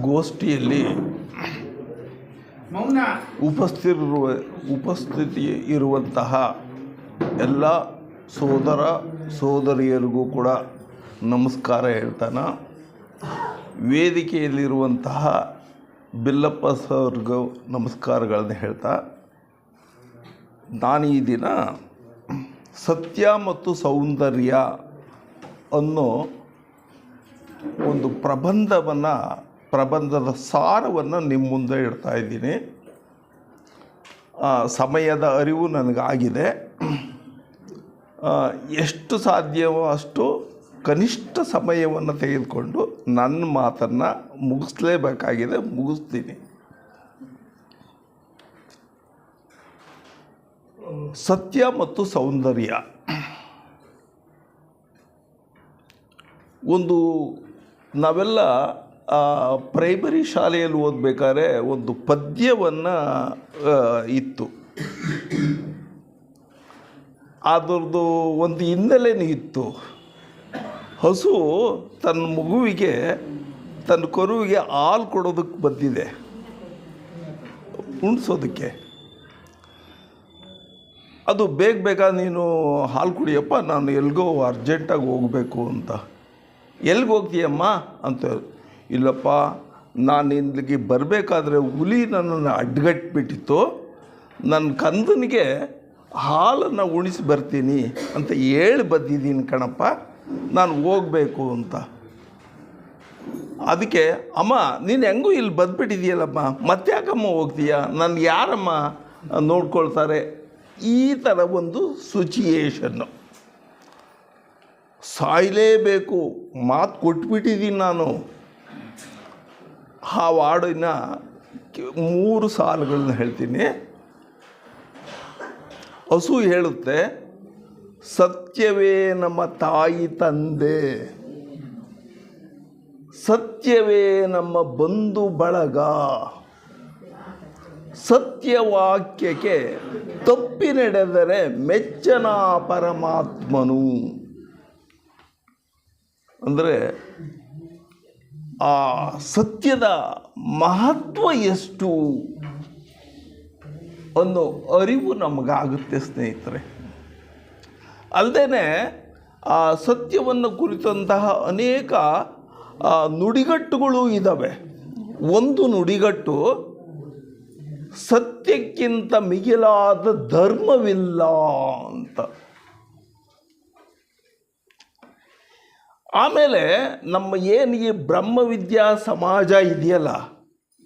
ಗೋಷ್ಠಿಯಲ್ಲಿ ಉಪಸ್ಥಿತಿ ಇರುವಂತಹ ಎಲ್ಲ ಸೋದರ ಸೋದರಿಯರಿಗೂ ಕೂಡ ನಮಸ್ಕಾರ ಹೇಳ್ತಾನೆ. ವೇದಿಕೆಯಲ್ಲಿರುವಂತಹ ಬಿಲ್ಲಪ್ಪ ಸರ್ಗೂ ನಮಸ್ಕಾರಗಳನ್ನು ಹೇಳ್ತಾ, ನಾನು ಈ ದಿನ ಸತ್ಯ ಮತ್ತು ಸೌಂದರ್ಯ ಅನ್ನೋ ಒಂದು ಪ್ರಬಂಧದ ಸಾರವನ್ನು ನಿಮ್ಮ ಮುಂದೆ ಇಡ್ತಾ ಇದ್ದೀನಿ. ಸಮಯದ ಅರಿವು ನನಗಾಗಿದೆ. ಎಷ್ಟು ಸಾಧ್ಯವೋ ಅಷ್ಟು ಕನಿಷ್ಠ ಸಮಯವನ್ನು ತೆಗೆದುಕೊಂಡು ನನ್ನ ಮಾತನ್ನು ಮುಗಿಸ್ಲೇಬೇಕಾಗಿದೆ, ಮುಗಿಸ್ತೀನಿ. ಸತ್ಯ ಮತ್ತು ಸೌಂದರ್ಯ. ನಾವೆಲ್ಲ ಪ್ರೈಮರಿ ಶಾಲೆಯಲ್ಲಿ ಓದಬೇಕಾದ್ರೆ ಒಂದು ಪದ್ಯವನ್ನು ಇತ್ತು. ಅದರದ್ದು ಒಂದು ಹಿನ್ನೆಲೆನೂ ಇತ್ತು. ಹಸು ತನ್ನ ಕರುವಿಗೆ ಹಾಲು ಕೊಡೋದಕ್ಕೆ ಬಂದಿದೆ, ಉಣಿಸೋದಕ್ಕೆ. ಅದು ಬೇಗ ನೀನು ಹಾಲು ಕುಡಿಯಪ್ಪ, ನಾನು ಎಲ್ಗೋ ಅರ್ಜೆಂಟಾಗಿ ಹೋಗಬೇಕು ಅಂತ. ಎಲ್ಲಿಗೆ ಹೋಗ್ತೀಯಮ್ಮ ಅಂತ. ಇಲ್ಲಪ್ಪ, ನಾನು ಇಲ್ಲಿಗೆ ಬರಬೇಕಾದ್ರೆ ಹುಲಿ ನನ್ನನ್ನು ಅಡ್ಗಟ್ಬಿಟ್ಟಿತ್ತು, ನನ್ನ ಕಂದನಿಗೆ ಹಾಲನ್ನು ಉಣಿಸಿ ಬರ್ತೀನಿ ಅಂತ ಹೇಳಿ ಬಂದಿದ್ದೀನಿ ಕಣಪ್ಪ, ನಾನು ಹೋಗಬೇಕು ಅಂತ. ಅದಕ್ಕೆ, ಅಮ್ಮ ನೀನು ಹೆಂಗೂ ಇಲ್ಲಿ ಬಂದುಬಿಟ್ಟಿದೆಯಲ್ಲಮ್ಮ, ಮತ್ತೆ ಯಾಕಮ್ಮ ಹೋಗ್ತೀಯ, ನನ್ನ ಯಾರಮ್ಮ ನೋಡ್ಕೊಳ್ತಾರೆ? ಈ ಥರ ಒಂದು ಸಿಚುಯೇಷನ್ನು. ಸಾಯಲೇಬೇಕು, ಮಾತು ಕೊಟ್ಬಿಟ್ಟಿದ್ದೀನಿ ನಾನು. ಆ ಹಾಡಿನ 3 ಸಾಲುಗಳನ್ನ ಹೇಳ್ತೀನಿ. ಹಸು ಹೇಳುತ್ತೆ, ಸತ್ಯವೇ ನಮ್ಮ ತಾಯಿ ತಂದೆ, ಸತ್ಯವೇ ನಮ್ಮ ಬಂಧು ಬಳಗ, ಸತ್ಯವಾಕ್ಯಕ್ಕೆ ತಪ್ಪಿ ನಡೆದರೆ ಮೆಚ್ಚನ ಪರಮಾತ್ಮನು. ಅಂದರೆ ಆ ಸತ್ಯದ ಮಹತ್ವ ಎಷ್ಟು ಅನ್ನೋ ಅರಿವು ನಮಗಾಗುತ್ತೆ ಸ್ನೇಹಿತರೆ. ಅಲ್ಲದೆ ಆ ಸತ್ಯವನ್ನು ಕುರಿತಂತಹ ಅನೇಕ ನುಡಿಗಟ್ಟುಗಳು ಇದ್ದಾವೆ. ಒಂದು ನುಡಿಗಟ್ಟು, ಸತ್ಯಕ್ಕಿಂತ ಮಿಗಿಲಾದ ಧರ್ಮವಿಲ್ಲ ಅಂತ. ಆಮೇಲೆ ನಮ್ಮ ಏನು ಈ ಬ್ರಹ್ಮವಿದ್ಯಾ ಸಮಾಜ ಇದೆಯಲ್ಲ,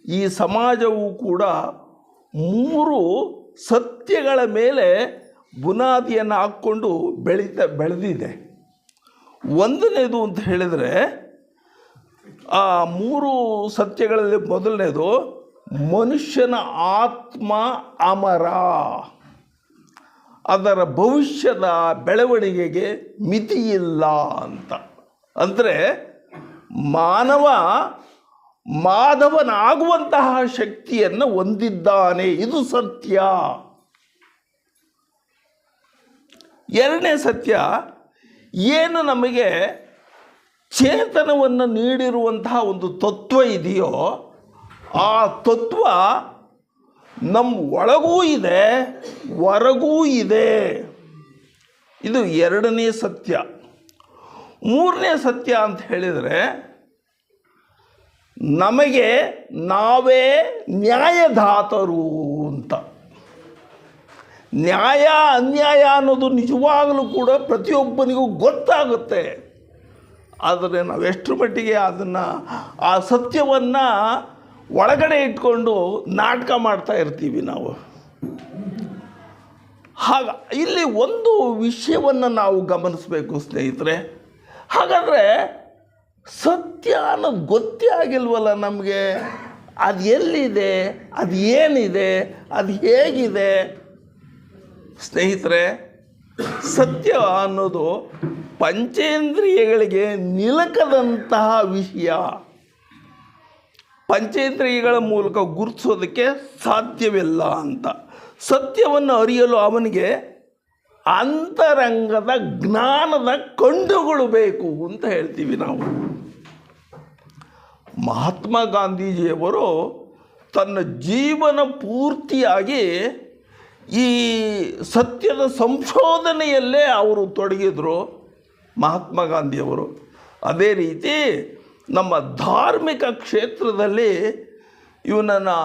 ಈ ಸಮಾಜವು ಕೂಡ 3 ಸತ್ಯಗಳ ಮೇಲೆ ಬುನಾದಿಯನ್ನು ಹಾಕ್ಕೊಂಡು ಬೆಳೆದಿದೆ. ಒಂದನೇದು ಅಂತ ಹೇಳಿದರೆ, ಆ 3 ಸತ್ಯಗಳಲ್ಲಿ ಮೊದಲನೇದು, ಮನುಷ್ಯನ ಆತ್ಮ ಅಮರ, ಅದರ ಭವಿಷ್ಯದ ಬೆಳವಣಿಗೆಗೆ ಮಿತಿಯಿಲ್ಲ ಅಂತ. ಅಂದರೆ ಮಾಧವನಾಗುವಂತಹ ಶಕ್ತಿಯನ್ನು ಹೊಂದಿದ್ದಾನೆ, ಇದು ಸತ್ಯ. ಎರಡನೇ ಸತ್ಯ, ಏನು ನಮಗೆ ಚೇತನವನ್ನು ನೀಡಿರುವಂತಹ ಒಂದು ತತ್ವ ಇದೆಯೋ, ಆ ತತ್ವ ನಮ್ಮ ಒಳಗೂ ಇದೆ, ಹೊರಗೂ ಇದೆ. ಇದು ಎರಡನೇ ಸತ್ಯ. ಮೂರನೇ ಸತ್ಯ ಅಂತ ಹೇಳಿದರೆ, ನಮಗೆ ನಾವೇ ನ್ಯಾಯದಾತರು ಅಂತ. ನ್ಯಾಯ ಅನ್ಯಾಯ ಅನ್ನೋದು ನಿಜವಾಗಲೂ ಕೂಡ ಪ್ರತಿಯೊಬ್ಬನಿಗೂ ಗೊತ್ತಾಗುತ್ತೆ. ಆದರೆ ನಾವು ಎಷ್ಟರ ಮಟ್ಟಿಗೆ ಆ ಸತ್ಯವನ್ನು ಒಳಗಡೆ ಇಟ್ಕೊಂಡು ನಾಟಕ ಮಾಡ್ತಾ ಇರ್ತೀವಿ ನಾವು. ಇಲ್ಲಿ ಒಂದು ವಿಷಯವನ್ನು ನಾವು ಗಮನಿಸಬೇಕು ಸ್ನೇಹಿತರೆ. ಹಾಗಾದರೆ ಸತ್ಯ ಅನ್ನೋದು ಗೊತ್ತೇ ಆಗಿಲ್ವಲ್ಲ ನಮಗೆ. ಅದು ಎಲ್ಲಿದೆ, ಅದು ಏನಿದೆ, ಅದು ಹೇಗಿದೆ? ಸ್ನೇಹಿತರೆ, ಸತ್ಯ ಅನ್ನೋದು ಪಂಚೇಂದ್ರಿಯಗಳಿಗೆ ನಿಲಕದಂತಹ ವಿಷಯ. ಪಂಚೇಂದ್ರಿಯಗಳ ಮೂಲಕ ಗುರುತಿಸೋದಕ್ಕೆ ಸಾಧ್ಯವಿಲ್ಲ ಅಂತ. ಸತ್ಯವನ್ನು ಅರಿಯಲು ಅವನಿಗೆ ಅಂತರಂಗದ ಜ್ಞಾನದ ಕಂಡುಗಳು ಬೇಕು ಅಂತ ಹೇಳ್ತೀವಿ ನಾವು. ಮಹಾತ್ಮ ಗಾಂಧೀಜಿಯವರು ತನ್ನ ಜೀವನ ಪೂರ್ತಿಯಾಗಿ ಈ ಸತ್ಯದ ಸಂಶೋಧನೆಯಲ್ಲೇ ಅವರು ತೊಡಗಿದರು ಮಹಾತ್ಮ ಗಾಂಧಿಯವರು. ಅದೇ ರೀತಿ ನಮ್ಮ ಧಾರ್ಮಿಕ ಕ್ಷೇತ್ರದಲ್ಲಿ ಇವನನ್ನು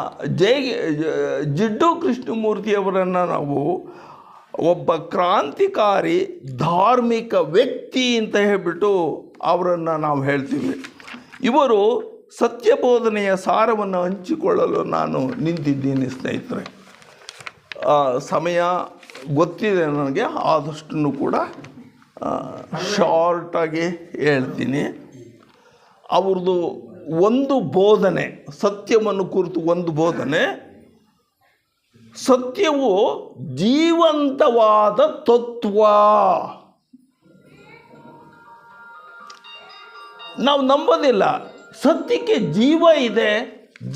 ಜಿಡ್ಡು ಕೃಷ್ಣಮೂರ್ತಿಯವರನ್ನು ನಾವು ಒಬ್ಬ ಕ್ರಾಂತಿಕಾರಿ ಧಾರ್ಮಿಕ ವ್ಯಕ್ತಿ ಅಂತ ಹೇಳಿಬಿಟ್ಟು ಅವರನ್ನು ನಾವು ಹೇಳ್ತೀವಿ. ಇವರು ಸತ್ಯಬೋಧನೆಯ ಸಾರವನ್ನು ಹಂಚಿಕೊಳ್ಳಲು ನಾನು ನಿಂತಿದ್ದೀನಿ ಸ್ನೇಹಿತರೆ. ಸಮಯ ಗೊತ್ತಿದೆ ನನಗೆ, ಆದಷ್ಟು ಕೂಡ ಶಾರ್ಟಾಗಿ ಹೇಳ್ತೀನಿ. ಅವ್ರದ್ದು ಒಂದು ಬೋಧನೆ, ಸತ್ಯವನ್ನು ಕುರಿತು ಒಂದು ಬೋಧನೆ, ಸತ್ಯವು ಜೀವಂತವಾದ ತತ್ವ. ನಾವು ನಂಬೋದಿಲ್ಲ, ಸತ್ಯಕ್ಕೆ ಜೀವ ಇದೆ,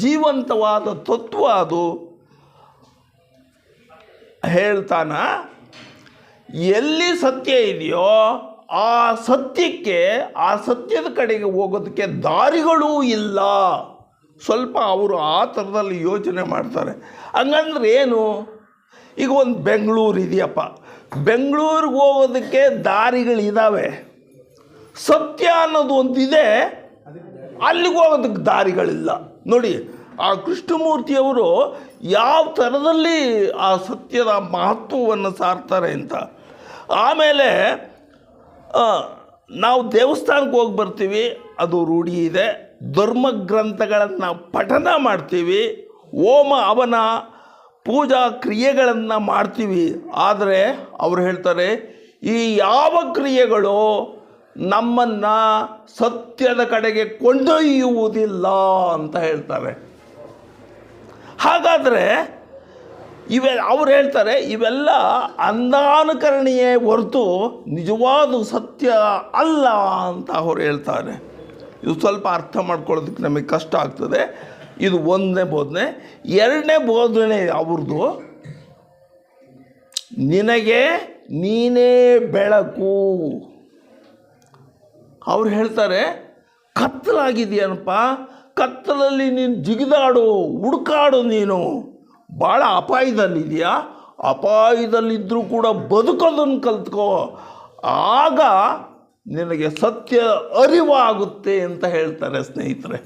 ಜೀವಂತವಾದ ತತ್ವ ಅದು. ಹೇಳ್ತಾನ ಎಲ್ಲಿ ಸತ್ಯ ಇದೆಯೋ ಆ ಸತ್ಯಕ್ಕೆ, ಆ ಸತ್ಯದ ಕಡೆಗೆ ಹೋಗೋದಕ್ಕೆ ದಾರಿಗಳೂ ಇಲ್ಲ. ಸ್ವಲ್ಪ ಅವರು ಆ ಥರದಲ್ಲಿ ಯೋಚನೆ ಮಾಡ್ತಾರೆ. ಹಂಗಂದ್ರೆ ಏನು? ಈಗ ಒಂದು ಬೆಂಗಳೂರು ಇದೆಯಪ್ಪ, ಬೆಂಗಳೂರಿಗೆ ಹೋಗೋದಕ್ಕೆ ದಾರಿಗಳಿದ್ದಾವೆ. ಸತ್ಯ ಅನ್ನೋದು ಒಂದಿದೆ, ಅಲ್ಲಿಗೆ ಹೋಗೋದಕ್ಕೆ ದಾರಿಗಳಿಲ್ಲ. ನೋಡಿ, ಆ ಕೃಷ್ಣಮೂರ್ತಿಯವರು ಯಾವ ಥರದಲ್ಲಿ ಆ ಸತ್ಯದ ಮಹತ್ವವನ್ನು ಸಾರ್ತಾರೆ ಅಂತ. ಆಮೇಲೆ ನಾವು ದೇವಸ್ಥಾನಕ್ಕೆ ಹೋಗಿ ಬರ್ತೀವಿ, ಅದು ರೂಢಿ ಇದೆ. ಧರ್ಮ ಗ್ರಂಥಗಳನ್ನು ಪಠನ ಮಾಡ್ತೀವಿ, ಹೋಮ ಹವನ ಪೂಜಾ ಕ್ರಿಯೆಗಳನ್ನು ಮಾಡ್ತೀವಿ. ಆದರೆ ಅವರು ಹೇಳ್ತಾರೆ, ಈ ಯಾವ ಕ್ರಿಯೆಗಳು ನಮ್ಮನ್ನು ಸತ್ಯದ ಕಡೆಗೆ ಕೊಂಡೊಯ್ಯುವುದಿಲ್ಲ ಅಂತ ಹೇಳ್ತಾರೆ. ಹಾಗಾದರೆ ಅವ್ರು ಹೇಳ್ತಾರೆ ಇವೆಲ್ಲ ಅಂಧಾನುಕರಣೆಯೇ ಹೊರತು ನಿಜವಾದ ಸತ್ಯ ಅಲ್ಲ ಅಂತ ಅವ್ರು ಹೇಳ್ತಾರೆ. ಇದು ಸ್ವಲ್ಪ ಅರ್ಥ ಮಾಡ್ಕೊಳ್ಳೋದಕ್ಕೆ ನಮಗೆ ಕಷ್ಟ ಆಗ್ತದೆ. ಇದು ಒಂದನೇ ಬೋಧನೆ. ಎರಡನೇ ಬೋಧನೆ ಅವ್ರದ್ದು, ನಿನಗೆ ನೀನೇ ಬೆಳಕು. ಅವ್ರು ಹೇಳ್ತಾರೆ, ಕತ್ತಲಾಗಿದೆಯನಪ್ಪ, ಕತ್ತಲಲ್ಲಿ ನೀನು ಜಿಗಿದಾಡು, ಹುಡುಕಾಡು, ನೀನು ಭಾಳ ಅಪಾಯದಲ್ಲಿದೆಯಾ, ಅಪಾಯದಲ್ಲಿದ್ದರೂ ಕೂಡ ಬದುಕೋದನ್ನು ಕಲ್ತ್ಕೋ, ಆಗ ನಿನಗೆ ಸತ್ಯ ಅರಿವಾಗುತ್ತೆ ಅಂತ ಹೇಳ್ತಾರೆ ಸ್ನೇಹಿತರೆ.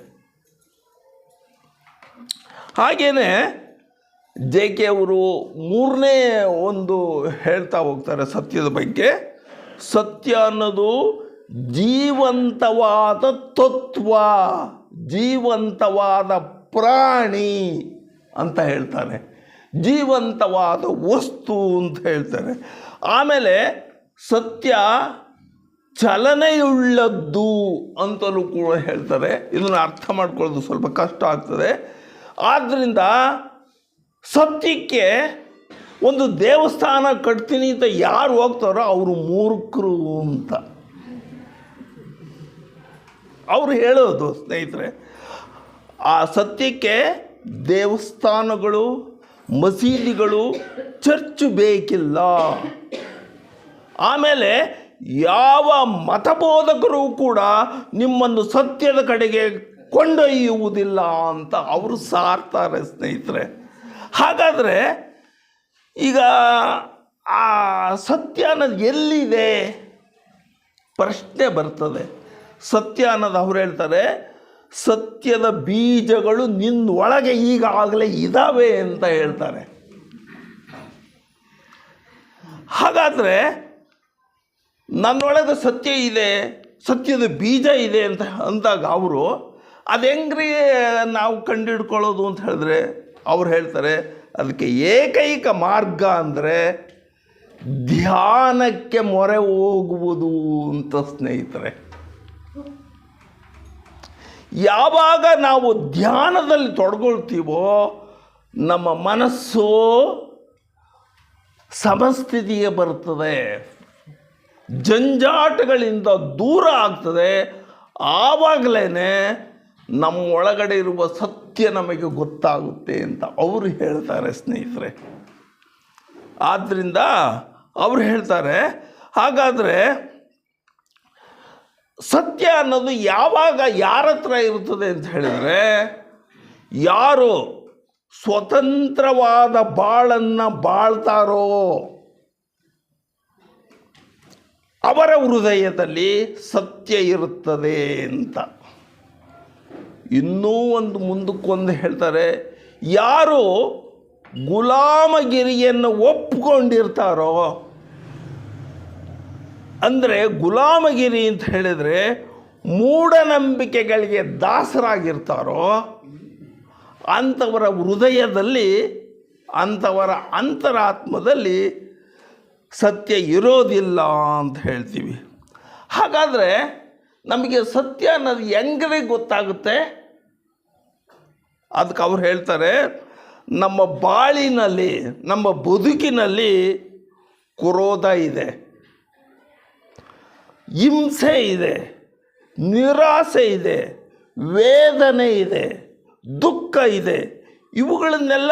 ಹಾಗೆಯೇ ಜೆ ಕೆ ಅವರು ಮೂರನೇ ಒಂದು ಹೇಳ್ತಾ ಹೋಗ್ತಾರೆ ಸತ್ಯದ ಬಗ್ಗೆ. ಸತ್ಯ ಅನ್ನೋದು ಜೀವಂತವಾದ ತತ್ವ, ಜೀವಂತವಾದ ಪ್ರಾಣಿ ಅಂತ ಹೇಳ್ತಾರೆ, ಜೀವಂತವಾದ ವಸ್ತು ಅಂತ ಹೇಳ್ತಾರೆ. ಆಮೇಲೆ ಸತ್ಯ ಚಲನೆಯುಳ್ಳದ್ದು ಅಂತಲೂ ಕೂಡ ಹೇಳ್ತಾರೆ. ಇದನ್ನು ಅರ್ಥ ಮಾಡ್ಕೊಳ್ಳೋದು ಸ್ವಲ್ಪ ಕಷ್ಟ ಆಗ್ತದೆ. ಆದ್ದರಿಂದ ಸತ್ಯಕ್ಕೆ ಒಂದು ದೇವಸ್ಥಾನ ಕಟ್ತೀನಿ ಅಂತ ಯಾರು ಹೋಗ್ತಾರೋ ಅವರು ಮೂರ್ಖರು ಅಂತ ಅವರು ಹೇಳೋದು ಸ್ನೇಹಿತರೆ. ಆ ಸತ್ಯಕ್ಕೆ ದೇವಸ್ಥಾನಗಳು, ಮಸೀದಿಗಳು, ಚರ್ಚ್ ಬೇಕಿಲ್ಲ. ಆಮೇಲೆ ಯಾವ ಮತಬೋಧಕರು ಕೂಡ ನಿಮ್ಮನ್ನು ಸತ್ಯದ ಕಡೆಗೆ ಕೊಂಡೊಯ್ಯುವುದಿಲ್ಲ ಅಂತ ಅವರು ಸಾರ್ತಾರೆ ಸ್ನೇಹಿತರೆ. ಹಾಗಾದರೆ ಈಗ ಆ ಸತ್ಯ ಅನ್ನೋದು ಎಲ್ಲಿದೆ ಪ್ರಶ್ನೆ ಬರ್ತದೆ. ಸತ್ಯ ಅನ್ನೋದು ಅವ್ರು ಹೇಳ್ತಾರೆ, ಸತ್ಯದ ಬೀಜಗಳು ನಿನ್ನೊಳಗೆ ಈಗಾಗಲೇ ಇದ್ದಾವೆ ಅಂತ ಹೇಳ್ತಾರೆ. ಹಾಗಾದರೆ ನನ್ನೊಳಗೆ ಸತ್ಯ ಇದೆ, ಸತ್ಯದ ಬೀಜ ಇದೆ ಅಂತ ಅಂದಾಗ ಅವರು ಅದು ಹೆಂಗ್ರಿ ನಾವು ಕಂಡುಹಿಡ್ಕೊಳ್ಳೋದು ಅಂತ ಹೇಳಿದ್ರೆ ಅವ್ರು ಹೇಳ್ತಾರೆ, ಅದಕ್ಕೆ ಏಕೈಕ ಮಾರ್ಗ ಅಂದರೆ ಧ್ಯಾನಕ್ಕೆ ಮೊರೆ ಹೋಗುವುದು ಅಂತ ಸ್ನೇಹಿತರೆ. ಯಾವಾಗ ನಾವು ಧ್ಯಾನದಲ್ಲಿ ತೊಡಗೊಳ್ತೀವೋ ನಮ್ಮ ಮನಸ್ಸು ಸಮಸ್ಥಿತಿಗೆ ಬರ್ತದೆ, ಜಂಜಾಟಗಳಿಂದ ದೂರ ಆಗ್ತದೆ. ಆವಾಗಲೇ ನಮ್ಮ ಒಳಗಡೆ ಇರುವ ಸತ್ಯ ನಮಗೆ ಗೊತ್ತಾಗುತ್ತೆ ಅಂತ ಅವರು ಹೇಳ್ತಾರೆ ಸ್ನೇಹಿತರೆ. ಆದ್ದರಿಂದ ಅವ್ರು ಹೇಳ್ತಾರೆ, ಹಾಗಾದರೆ ಸತ್ಯ ಅನ್ನೋದು ಯಾವಾಗ ಯಾರ ಹತ್ರ ಇರ್ತದೆ ಅಂತ ಹೇಳಿದರೆ, ಯಾರು ಸ್ವತಂತ್ರವಾದ ಬಾಳನ್ನು ಬಾಳ್ತಾರೋ ಅವರ ಹೃದಯದಲ್ಲಿ ಸತ್ಯ ಇರುತ್ತದೆ ಅಂತ. ಇನ್ನೂ ಒಂದು ಮುಂದಕ್ಕೊಂದು ಹೇಳ್ತಾರೆ, ಯಾರು ಗುಲಾಮಗಿರಿಯನ್ನು ಒಪ್ಪಿಕೊಂಡಿರ್ತಾರೋ, ಅಂದರೆ ಗುಲಾಮಗಿರಿ ಅಂತ ಹೇಳಿದರೆ ಮೂಢನಂಬಿಕೆಗಳಿಗೆ ದಾಸರಾಗಿರ್ತಾರೋ ಅಂಥವರ ಹೃದಯದಲ್ಲಿ, ಅಂಥವರ ಅಂತರಾತ್ಮದಲ್ಲಿ ಸತ್ಯ ಇರೋದಿಲ್ಲ ಅಂತ ಹೇಳ್ತೀವಿ. ಹಾಗಾದರೆ ನಮಗೆ ಸತ್ಯ ಅನ್ನೋದು ಹೆಂಗ್ರೆ ಗೊತ್ತಾಗುತ್ತೆ? ಅದಕ್ಕೆ ಅವ್ರು ಹೇಳ್ತಾರೆ, ನಮ್ಮ ಬಾಳಿನಲ್ಲಿ, ನಮ್ಮ ಬದುಕಿನಲ್ಲಿ ಕ್ರೋಧ ಇದೆ, ಹಿಂಸೆ ಇದೆ, ನಿರಾಸೆ ಇದೆ, ವೇದನೆ ಇದೆ, ದುಃಖ ಇದೆ. ಇವುಗಳನ್ನೆಲ್ಲ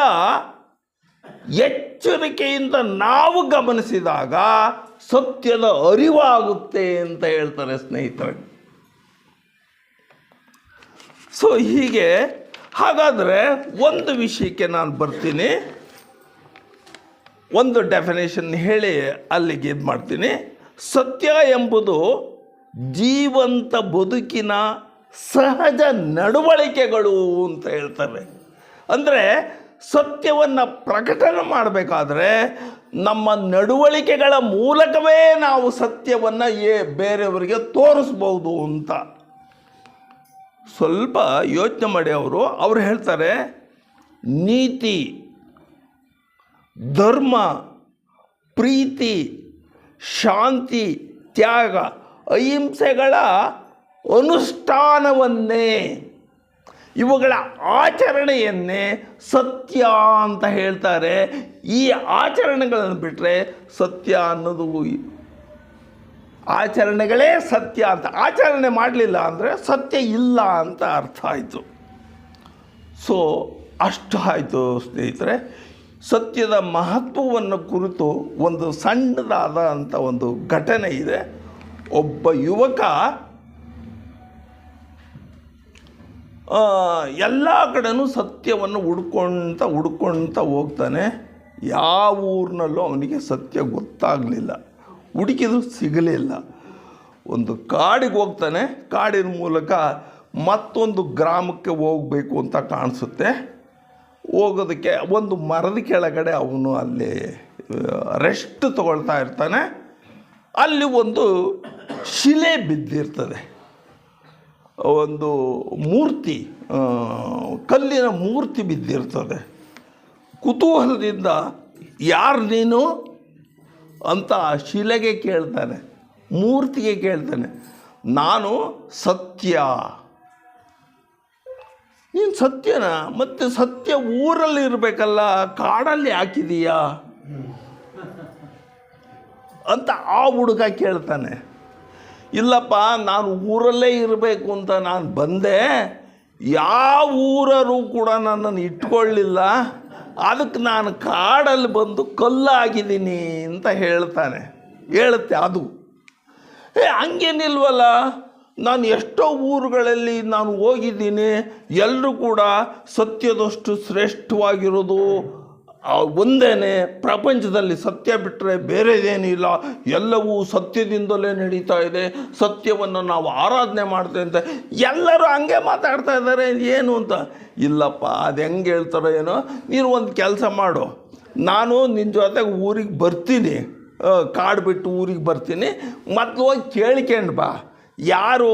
ಎಚ್ಚರಿಕೆಯಿಂದ ನಾವು ಗಮನಿಸಿದಾಗ ಸತ್ಯದ ಅರಿವಾಗುತ್ತೆ ಅಂತ ಹೇಳ್ತಾರೆ ಸ್ನೇಹಿತರೆ. ಸೊ ಹೀಗೆ, ಹಾಗಾದರೆ ಒಂದು ವಿಷಯಕ್ಕೆ ನಾನು ಬರ್ತೀನಿ, ಒಂದು ಡೆಫಿನೇಷನ್ ಹೇಳಿ ಅಲ್ಲಿಗೆ ಇದು ಮಾಡ್ತೀನಿ. ಸತ್ಯ ಎಂಬುದು ಜೀವಂತ ಬದುಕಿನ ಸಹಜ ನಡವಳಿಕೆಗಳು ಅಂತ ಹೇಳ್ತಾರೆ. ಅಂದರೆ ಸತ್ಯವನ್ನು ಪ್ರಕಟಣೆ ಮಾಡಬೇಕಾದ್ರೆ ನಮ್ಮ ನಡವಳಿಕೆಗಳ ಮೂಲಕವೇ ನಾವು ಸತ್ಯವನ್ನು ಬೇರೆಯವರಿಗೆ ತೋರಿಸ್ಬೋದು ಅಂತ. ಸ್ವಲ್ಪ ಯೋಚನೆ ಮಾಡಿ. ಅವರು ಹೇಳ್ತಾರೆ, ನೀತಿ, ಧರ್ಮ, ಪ್ರೀತಿ, ಶಾಂತಿ, ತ್ಯಾಗ, ಅಹಿಂಸೆಗಳ ಅನುಷ್ಠಾನವನ್ನೇ, ಇವುಗಳ ಆಚರಣೆಯನ್ನೇ ಸತ್ಯ ಅಂತ ಹೇಳ್ತಾರೆ. ಈ ಆಚರಣೆಗಳನ್ನು ಬಿಟ್ಟರೆ ಸತ್ಯ ಅನ್ನೋದು, ಆಚರಣೆಗಳೇ ಸತ್ಯ ಅಂತ, ಆಚರಣೆ ಮಾಡಲಿಲ್ಲ ಅಂದರೆ ಸತ್ಯ ಇಲ್ಲ ಅಂತ ಅರ್ಥ ಆಯಿತು. ಸೊ ಅಷ್ಟು ಆಯಿತು ಸ್ನೇಹಿತರೆ. ಸತ್ಯದ ಮಹತ್ವವನ್ನು ಕುರಿತು ಒಂದು ಸಣ್ಣದಾದ ಅಂಥ ಒಂದು ಘಟನೆ ಇದೆ. ಒಬ್ಬ ಯುವಕ ಎಲ್ಲ ಕಡೆನೂ ಸತ್ಯವನ್ನು ಹುಡ್ಕೊಳ್ತಾ ಹೋಗ್ತಾನೆ. ಯಾವ ಊರಿನಲ್ಲೂ ಅವನಿಗೆ ಸತ್ಯ ಗೊತ್ತಾಗಲಿಲ್ಲ, ಹುಡುಕಿದ್ರು ಸಿಗಲಿಲ್ಲ. ಒಂದು ಕಾಡಿಗೆ ಹೋಗ್ತಾನೆ. ಕಾಡಿನ ಮೂಲಕ ಮತ್ತೊಂದು ಗ್ರಾಮಕ್ಕೆ ಹೋಗಬೇಕು ಅಂತ ಕಾಣಿಸುತ್ತೆ. ಹೋಗೋದಕ್ಕೆ ಒಂದು ಮರದ ಕೆಳಗಡೆ ಅವನು ಅಲ್ಲಿ ರೆಸ್ಟ್ ತಗೊಳ್ತಾ ಇರ್ತಾನೆ. ಅಲ್ಲಿ ಒಂದು ಶಿಲೆ ಬಿದ್ದಿರ್ತದೆ, ಒಂದು ಮೂರ್ತಿ, ಕಲ್ಲಿನ ಮೂರ್ತಿ ಬಿದ್ದಿರ್ತದೆ. ಕುತೂಹಲದಿಂದ ಯಾರು ನೀನು ಅಂತ ಆ ಶಿಲೆಗೆ ಕೇಳ್ತಾನೆ, ಮೂರ್ತಿಗೆ ಕೇಳ್ತಾನೆ. ನಾನು ಸತ್ಯ. ನೀನು ಸತ್ಯನಾ? ಮತ್ತು ಸತ್ಯ ಊರಲ್ಲಿ ಇರಬೇಕಲ್ಲ, ಕಾಡಲ್ಲಿ ಹಾಕಿದೀಯಾ ಅಂತ ಆ ಹುಡುಗ ಕೇಳ್ತಾನೆ. ಇಲ್ಲಪ್ಪ, ನಾನು ಊರಲ್ಲೇ ಇರಬೇಕು ಅಂತ ನಾನು ಬಂದೆ, ಯಾವ ಊರರು ಕೂಡ ನನ್ನನ್ನು ಇಟ್ಕೊಳ್ಳಿಲ್ಲ, ಅದಕ್ಕೆ ನಾನು ಕಾಡಲ್ಲಿ ಬಂದು ಕಲ್ಲಾಗಿದ್ದೀನಿ ಅಂತ ಹೇಳುತ್ತೆ ಅದು. ಹಂಗೇನಿಲ್ವಲ್ಲ, ನಾನು ಎಷ್ಟೋ ಊರುಗಳಲ್ಲಿ ನಾನು ಹೋಗಿದ್ದೀನಿ, ಎಲ್ಲರೂ ಕೂಡ ಸತ್ಯದಷ್ಟು ಶ್ರೇಷ್ಠವಾಗಿರೋದು ಒಂದೇ, ಪ್ರಪಂಚದಲ್ಲಿ ಸತ್ಯ ಬಿಟ್ಟರೆ ಬೇರೆದೇನಿಲ್ಲ, ಎಲ್ಲವೂ ಸತ್ಯದಿಂದಲೇ ನಡೀತಾ ಇದೆ, ಸತ್ಯವನ್ನು ನಾವು ಆರಾಧನೆ ಮಾಡ್ತೇವೆ ಅಂತ ಎಲ್ಲರೂ ಹಂಗೆ ಮಾತಾಡ್ತಾ ಇದ್ದಾರೆ. ಏನು ಅಂತ, ಇಲ್ಲಪ್ಪ ಅದು ಹೆಂಗೆ ಹೇಳ್ತಾರೋ ಏನೋ, ನೀನು ಒಂದು ಕೆಲಸ ಮಾಡು, ನಾನು ನಿನ್ನ ಜೊತೆಗೆ ಊರಿಗೆ ಬರ್ತೀನಿ, ಕಾಡು ಬಿಟ್ಟು ಊರಿಗೆ ಬರ್ತೀನಿ, ಮತ್ತು ಹೋಗಿ ಕೇಳ್ಕೊಂಡು ಬಾ ಯಾರು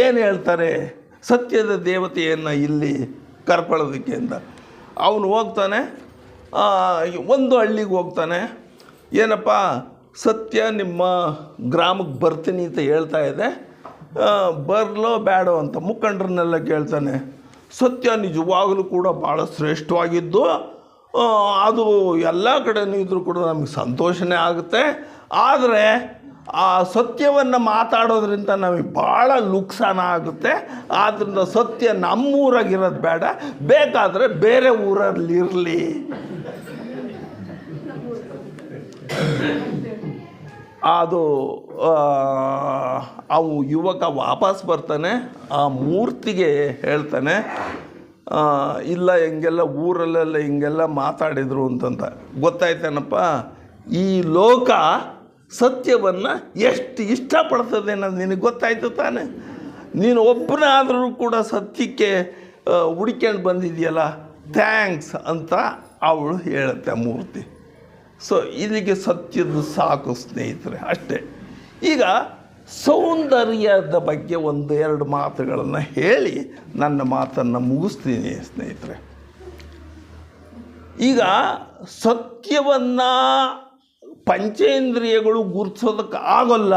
ಏನು ಹೇಳ್ತಾರೆ ಸತ್ಯದ ದೇವತೆಯನ್ನು ಇಲ್ಲಿ ಕರ್ಕೊಳ್ಳೋದಕ್ಕೆ ಅಂತ. ಅವನು ಹೋಗ್ತಾನೆ, ಒಂದು ಹಳ್ಳಿಗೆ ಹೋಗ್ತಾನೆ. ಏನಪ್ಪ, ಸತ್ಯ ನಿಮ್ಮ ಗ್ರಾಮಕ್ಕೆ ಬರ್ತೀನಿ ಅಂತ ಹೇಳ್ತಾ ಇದೆ, ಬರಲೋ ಬೇಡೋ ಅಂತ ಮುಖಂಡರನ್ನೆಲ್ಲ ಕೇಳ್ತಾನೆ. ಸತ್ಯ ನಿಜವಾಗಲೂ ಕೂಡ ಭಾಳ ಶ್ರೇಷ್ಠವಾಗಿದ್ದು, ಅದು ಎಲ್ಲ ಕಡೆಯೂ ಇದ್ರೂ ಕೂಡ ನಮಗೆ ಸಂತೋಷನೇ ಆಗುತ್ತೆ. ಆದರೆ ಆ ಸತ್ಯವನ್ನು ಮಾತಾಡೋದ್ರಿಂದ ನಮಗೆ ಭಾಳ ನುಕ್ಸಾನ ಆಗುತ್ತೆ. ಆದ್ದರಿಂದ ಸತ್ಯ ನಮ್ಮೂರಾಗಿರೋದು ಬೇಡ, ಬೇಕಾದರೆ ಬೇರೆ ಊರಲ್ಲಿ ಇರಲಿ. ಅದು ಅವು ಯುವಕ ವಾಪಸ್ ಬರ್ತಾನೆ, ಆ ಮೂರ್ತಿಗೆ ಹೇಳ್ತಾನೆ, ಇಲ್ಲ ಹಿಂಗೆಲ್ಲ ಊರಲ್ಲೆಲ್ಲ ಹಿಂಗೆಲ್ಲ ಮಾತಾಡಿದರು ಅಂತಂತ. ಗೊತ್ತಾಯ್ತೇನಪ್ಪ, ಈ ಲೋಕ ಸತ್ಯವನ್ನು ಎಷ್ಟು ಇಷ್ಟಪಡ್ತದೆ ಅನ್ನೋದು ನಿನಗೆ ಗೊತ್ತಾಯ್ತು ತಾನೆ. ನೀನು ಒಬ್ಬನಾದರೂ ಕೂಡ ಸತ್ಯಕ್ಕೆ ಹುಡ್ಕೊಂಡು ಬಂದಿದೆಯಲ್ಲ, ಥ್ಯಾಂಕ್ಸ್ ಅಂತ ಅವಳು ಹೇಳುತ್ತೆ ಮೂರ್ತಿ. ಸೊ ಇಲ್ಲಿಗೆ ಸತ್ಯದ ಸಾಕು ಸ್ನೇಹಿತರೆ, ಅಷ್ಟೇ. ಈಗ ಸೌಂದರ್ಯದ ಬಗ್ಗೆ ಒಂದು ಎರಡು ಮಾತುಗಳನ್ನು ಹೇಳಿ ನನ್ನ ಮಾತನ್ನು ಮುಗಿಸ್ತೀನಿ ಸ್ನೇಹಿತರೆ. ಈಗ ಸತ್ಯವನ್ನು ಪಂಚೇಂದ್ರಿಯಗಳು ಗುರುತಿಸೋದಕ್ಕೆ ಆಗೋಲ್ಲ,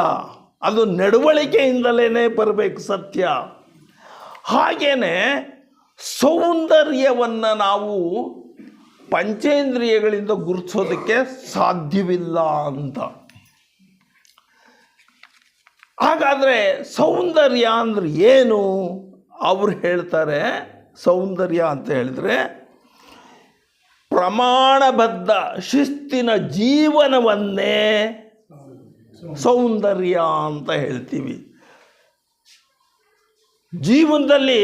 ಅದು ನಡವಳಿಕೆಯಿಂದಲೇ ಬರಬೇಕು ಸತ್ಯ. ಹಾಗೇ ಸೌಂದರ್ಯವನ್ನು ನಾವು ಪಂಚೇಂದ್ರಿಯಗಳಿಂದ ಗುರುತಿಸೋದಕ್ಕೆ ಸಾಧ್ಯವಿಲ್ಲ ಅಂತ. ಹಾಗಾದರೆ ಸೌಂದರ್ಯ ಅಂದರೆ ಏನು? ಅವರು ಹೇಳ್ತಾರೆ, ಸೌಂದರ್ಯ ಅಂತ ಹೇಳಿದರೆ ಪ್ರಮಾಣಬದ್ಧ ಶಿಸ್ತಿನ ಜೀವನವನ್ನೇ ಸೌಂದರ್ಯ ಅಂತ ಹೇಳ್ತೀವಿ. ಜೀವನದಲ್ಲಿ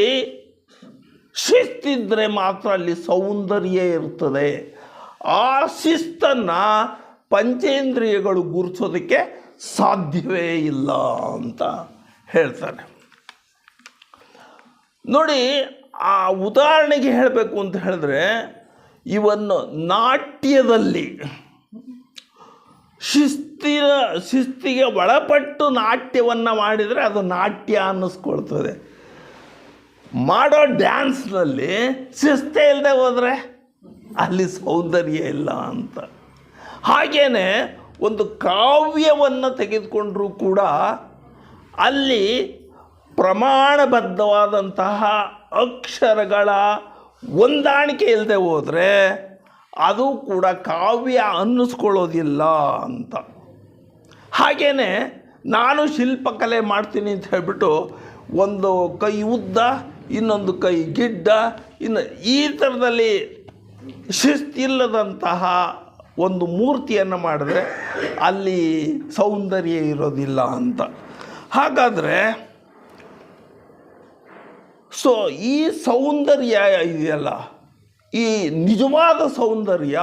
ಶಿಸ್ತಿದ್ದರೆ ಮಾತ್ರ ಅಲ್ಲಿ ಸೌಂದರ್ಯ ಇರ್ತದೆ. ಆ ಶಿಸ್ತನ್ನು ಪಂಚೇಂದ್ರಿಯಗಳು ಗುರುತಿಸೋದಕ್ಕೆ ಸಾಧ್ಯವೇ ಇಲ್ಲ ಅಂತ ಹೇಳ್ತಾರೆ. ನೋಡಿ, ಆ ಉದಾಹರಣೆಗೆ ಹೇಳಬೇಕು ಅಂತ ಹೇಳಿದ್ರೆ, ಇವನ್ನು ನಾಟ್ಯದಲ್ಲಿ ಶಿಸ್ತಿಗೆ ಒಳಪಟ್ಟು ನಾಟ್ಯವನ್ನು ಮಾಡಿದರೆ ಅದು ನಾಟ್ಯ ಅನ್ನಿಸ್ಕೊಳ್ತದೆ. ಮಾಡೋ ಡ್ಯಾನ್ಸ್ನಲ್ಲಿ ಶಿಸ್ತೇ ಇಲ್ಲದೆ ಹೋದರೆ ಅಲ್ಲಿ ಸೌಂದರ್ಯ ಇಲ್ಲ ಅಂತ. ಹಾಗೇ ಒಂದು ಕಾವ್ಯವನ್ನು ತೆಗೆದುಕೊಂಡರೂ ಕೂಡ ಅಲ್ಲಿ ಪ್ರಮಾಣಬದ್ಧವಾದಂತಹ ಅಕ್ಷರಗಳ ಹೊಂದಾಣಿಕೆ ಇಲ್ಲದೆ ಹೋದರೆ ಅದು ಕೂಡ ಕಾವ್ಯ ಅನ್ನಿಸ್ಕೊಳ್ಳೋದಿಲ್ಲ ಅಂತ. ಹಾಗೇ ನಾನು ಶಿಲ್ಪಕಲೆ ಮಾಡ್ತೀನಿ ಅಂತ ಹೇಳಿಬಿಟ್ಟು ಒಂದು ಕೈ ಉದ್ದ, ಇನ್ನೊಂದು ಕೈ ಗಿಡ್ಡ, ಇನ್ನು ಈ ಥರದಲ್ಲಿ ಶಿಸ್ತಿಲ್ಲದಂತಹ ಒಂದು ಮೂರ್ತಿಯನ್ನು ಮಾಡಿದ್ರೆ ಅಲ್ಲಿ ಸೌಂದರ್ಯ ಇರೋದಿಲ್ಲ ಅಂತ. ಹಾಗಾದರೆ ಸೊ ಈ ಸೌಂದರ್ಯ ಇದೆಯಲ್ಲ, ಈ ನಿಜವಾದ ಸೌಂದರ್ಯ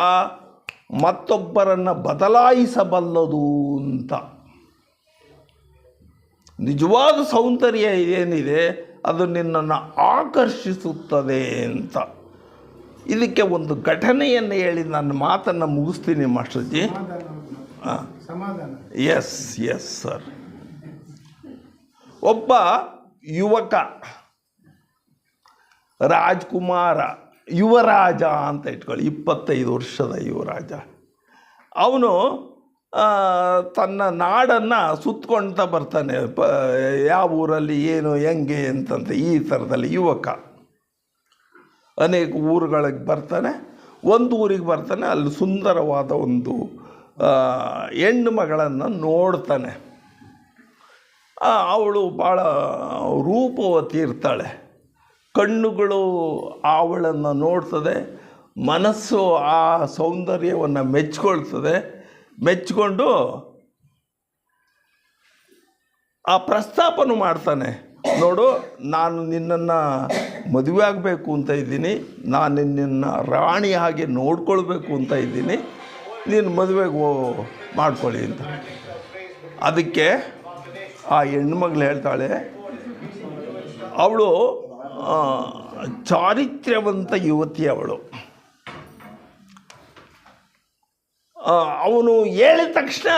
ಮತ್ತೊಬ್ಬರನ್ನು ಬದಲಾಯಿಸಬಲ್ಲದು ಅಂತ. ನಿಜವಾದ ಸೌಂದರ್ಯ ಏನಿದೆ ಅದು ನಿನ್ನನ್ನು ಆಕರ್ಷಿಸುತ್ತದೆ ಅಂತ. ಇದಕ್ಕೆ ಒಂದು ಘಟನೆಯನ್ನು ಹೇಳಿ ನನ್ನ ಮಾತನ್ನು ಮುಗಿಸ್ತೀನಿ ಮಾಸ್ಟರ್ಜಿ. S yes sir. ಒಬ್ಬ ಯುವಕ, ರಾಜ್ಕುಮಾರ, ಯುವರಾಜ ಅಂತ ಇಟ್ಕೊಳ್ಳಿ, 25 ವರ್ಷದ ಯುವರಾಜ. ಅವನು ತನ್ನ ನಾಡನ್ನು ಸುತ್ತಕೊಳ್ತಾ ಬರ್ತಾನೆ, ಯಾವ ಊರಲ್ಲಿ ಏನು ಹೆಂಗೆ ಅಂತಂತ. ಈ ಥರದಲ್ಲಿ ಯುವಕ ಅನೇಕ ಊರುಗಳಿಗೆ ಬರ್ತಾನೆ. ಒಂದು ಊರಿಗೆ ಬರ್ತಾನೆ, ಅಲ್ಲಿ ಸುಂದರವಾದ ಒಂದು ಹೆಣ್ಣು ಮಗಳನ್ನು ನೋಡ್ತಾನೆ. ಅವಳು ಭಾಳ ರೂಪವತಿ ಇರ್ತಾಳೆ. ಕಣ್ಣುಗಳು ಅವಳನ್ನು ನೋಡ್ತದೆ, ಮನಸ್ಸು ಆ ಸೌಂದರ್ಯವನ್ನು ಮೆಚ್ಚಿಕೊಂಡು ಆ ಪ್ರಸ್ತಾಪನ ಮಾಡ್ತಾನೆ. ನೋಡು, ನಾನು ನಿನ್ನನ್ನು ಮದುವೆ ಆಗಬೇಕು ಅಂತ ಇದ್ದೀನಿ, ನಾನು ನಿನ್ನ ರಾಣಿ ಹಾಗೆ ನೋಡ್ಕೊಳ್ಬೇಕು ಅಂತ ಇದ್ದೀನಿ, ನೀನು ಮದುವೆಗೆ ಮಾಡ್ಕೊಳ್ಳಿ ಅಂತ. ಅದಕ್ಕೆ ಆ ಹೆಣ್ಮಗಳು ಹೇಳ್ತಾಳೆ, ಅವಳು ಚಾರಿತ್ರ್ಯವಂತ ಯುವತಿ ಅವಳು. ಅವನು ಹೇಳಿದ ತಕ್ಷಣ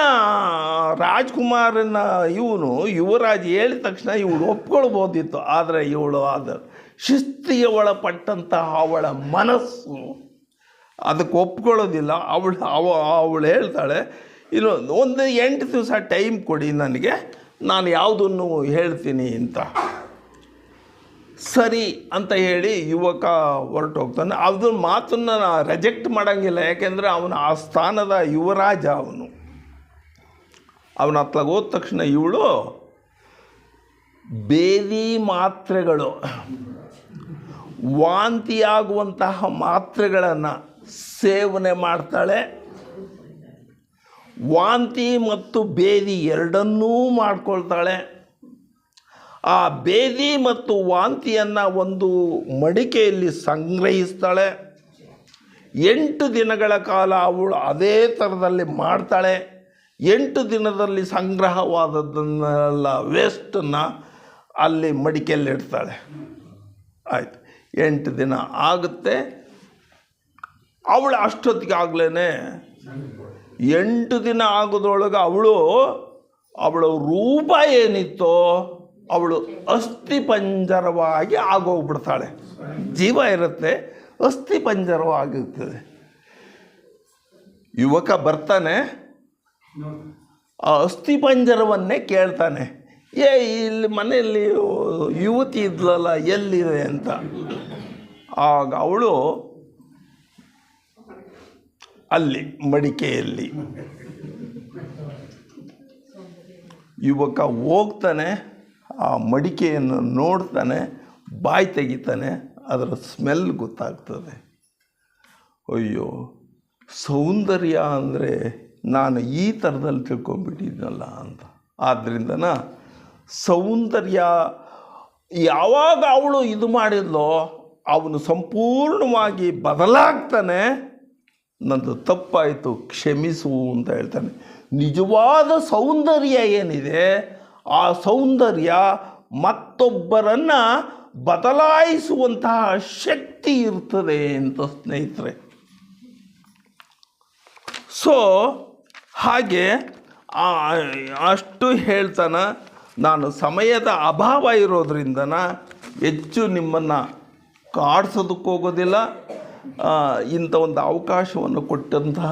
ರಾಜ್ಕುಮಾರನ ಯುವರಾಜ್ ಹೇಳಿದ ತಕ್ಷಣ ಇವಳು ಒಪ್ಕೊಳ್ಬೋದಿತ್ತು. ಆದರೆ ಇವಳು ಶಿಸ್ತಿಗೆ ಒಳಪಟ್ಟಂತಹ ಅವಳ ಮನಸ್ಸು ಅದಕ್ಕೆ ಒಪ್ಕೊಳ್ಳೋದಿಲ್ಲ. ಅವಳು ಹೇಳ್ತಾಳೆ, ಇನ್ನು ಒಂದು 8 ದಿವಸ ಟೈಮ್ ಕೊಡಿ ನನಗೆ, ನಾನು ಯಾವುದನ್ನು ಹೇಳ್ತೀನಿ ಅಂತ. ಸರಿ ಅಂತ ಹೇಳಿ ಯುವಕ ಹೊರಟೋಗ್ತಾನೆ. ಅದರ ಮಾತನ್ನು ರಿಜೆಕ್ಟ್ ಮಾಡೋಂಗಿಲ್ಲ, ಯಾಕೆಂದರೆ ಅವನ ಆ ಸ್ಥಾನದ ಯುವರಾಜ. ಅವನ ಹತ್ಲಾಗ ಹೋದ ತಕ್ಷಣ ಇವಳು ಬೇದಿ ಮಾತ್ರೆಗಳು, ವಾಂತಿಯಾಗುವಂತಹ ಮಾತ್ರೆಗಳನ್ನು ಸೇವನೆ ಮಾಡ್ತಾಳೆ. ವಾಂತಿ ಮತ್ತು ಬೇದಿ ಎರಡನ್ನೂ ಮಾಡ್ಕೊಳ್ತಾಳೆ. ಆ ಬೇದಿ ಮತ್ತು ವಾಂತಿಯನ್ನು ಒಂದು ಮಡಿಕೆಯಲ್ಲಿ ಸಂಗ್ರಹಿಸ್ತಾಳೆ. 8 ದಿನಗಳ ಕಾಲ ಅವಳು ಅದೇ ಥರದಲ್ಲಿ ಮಾಡ್ತಾಳೆ. 8 ದಿನದಲ್ಲಿ ಸಂಗ್ರಹವಾದದ್ದನ್ನೆಲ್ಲ ವೇಸ್ಟನ್ನು ಅಲ್ಲಿ ಮಡಿಕೆಯಲ್ಲಿ ಇಡ್ತಾಳೆ. ಆಯಿತು, 8 ದಿನ ಆಗುತ್ತೆ. ಅವಳು ಅಷ್ಟೊತ್ತಿಗೆ ಆಗಲೇ 8 ದಿನ ಆಗೋದ್ರೊಳಗೆ ಅವಳ ರೂಪ ಏನಿತ್ತೋ ಅವಳು ಅಸ್ಥಿಪಂಜರವಾಗಿ ಆಗೋಗ್ಬಿಡ್ತಾಳೆ. ಜೀವ ಇರುತ್ತೆ, ಅಸ್ಥಿಪಂಜರವಾಗಿರ್ತದೆ. ಯುವಕ ಬರ್ತಾನೆ, ಆ ಅಸ್ಥಿಪಂಜರವನ್ನೇ ಕೇಳ್ತಾನೆ, ಇಲ್ಲಿ ಮನೆಯಲ್ಲಿ ಯುವತಿ ಇದ್ಲಲ್ಲ, ಎಲ್ಲಿದೆ ಅಂತ. ಆಗ ಅವಳು ಅಲ್ಲಿ ಮಡಿಕೆಯಲ್ಲಿ. ಯುವಕ ಹೋಗ್ತಾನೆ, ಆ ಮಡಿಕೆಯನ್ನು ನೋಡ್ತಾನೆ, ಬಾಯಿ ತೆಗಿತಾನೆ, ಅದರ ಸ್ಮೆಲ್ ಗೊತ್ತಾಗ್ತದೆ. ಅಯ್ಯೋ, ಸೌಂದರ್ಯ ಅಂದರೆ ನಾನು ಈ ಥರದಲ್ಲಿ ತಿಳ್ಕೊಂಡ್ಬಿಟ್ಟಿದ್ನಲ್ಲ ಅಂತ. ಆದ್ದರಿಂದನ ಸೌಂದರ್ಯ ಯಾವಾಗ ಅವಳು ಇದು ಮಾಡಿದ್ಲೋ ಅವನು ಸಂಪೂರ್ಣವಾಗಿ ಬದಲಾಗ್ತಾನೆ. ನಂದು ತಪ್ಪಾಯಿತು, ಕ್ಷಮಿಸು ಅಂತ ಹೇಳ್ತಾನೆ. ನಿಜವಾದ ಸೌಂದರ್ಯ ಏನಿದೆ, ಆ ಸೌಂದರ್ಯ ಮತ್ತೊಬ್ಬರನ್ನು ಬದಲಾಯಿಸುವಂತಹ ಶಕ್ತಿ ಇರ್ತದೆ ಅಂತ ಸ್ನೇಹಿತರೆ. ಸೊ ಹಾಗೆ ಅಷ್ಟು ಹೇಳ್ತಾನೆ. ನಾನು ಸಮಯದ ಅಭಾವ ಇರೋದ್ರಿಂದನ ಹೆಚ್ಚು ನಿಮ್ಮನ್ನು ಕಾಡಿಸೋದಕ್ಕೋಗೋದಿಲ್ಲ. ಇಂಥ ಒಂದು ಅವಕಾಶವನ್ನು ಕೊಟ್ಟಂತಹ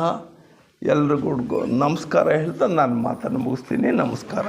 ಎಲ್ರಿಗೂ ನಮಸ್ಕಾರ ಹೇಳ್ತಾ ನಾನು ಮಾತನ್ನು ಮುಗಿಸ್ತೀನಿ. ನಮಸ್ಕಾರ.